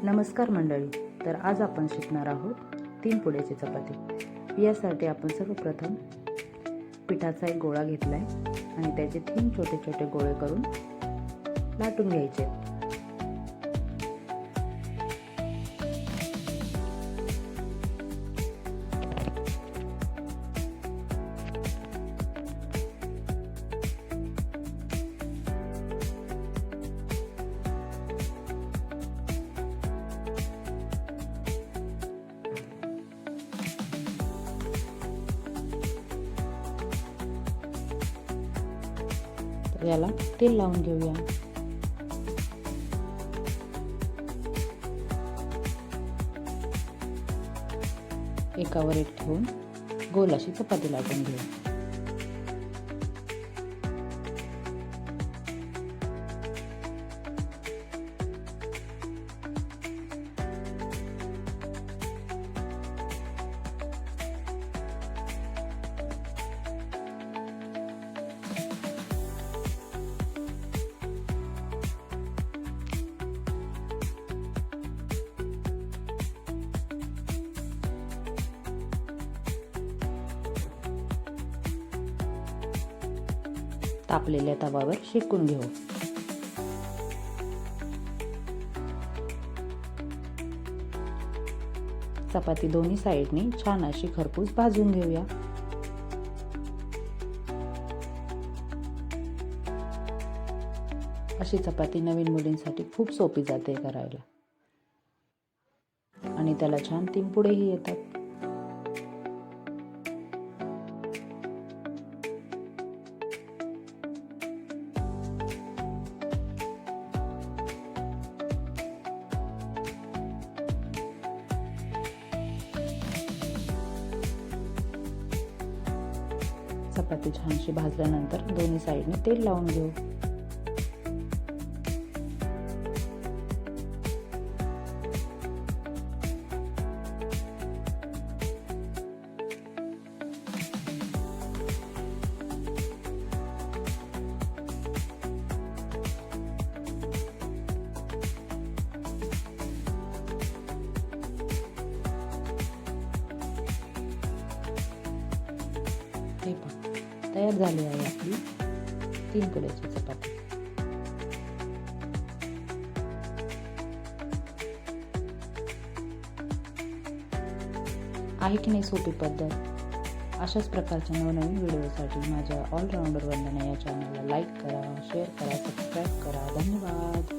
नमस्कार मंडळी. तर आज आपण शिकणार आहोत 3 पुड्याची चपाती. यासाठी आपण सर्वप्रथम पिठाचा एक गोळा घेतला आहे आणि त्याचे 3 छोटे छोटे गोळे करून लाटून घ्यायचे. याला तेल लावून घेऊया. एकावर एक ठेवून गोल अशी चपाती लाटून घेऊ. तापलेल्या तव्यावर शेकून घेऊ. चपाती दोन्ही साइडनी छान अशी खरपूस भाजून घेऊया. अशी चपाती नवीन मुलींसाठी खूप सोपी जाते करायला आणि त्याला छान 3 पुडेही येतात. चपाती छानशी भाजल्यानंतर दोन्ही साइडने तेल लावून घेऊ. हे पहा, तयार झाली आहे आपली 3 पुड्याची चपाती. आहे की नाही सोपी पद्धत? अशाच प्रकारच्या नवनवीन व्हिडिओसाठी माझ्या ऑलराऊंडर वंदना या चॅनलला लाईक करा, शेअर करा, सबस्क्राईब करा. धन्यवाद.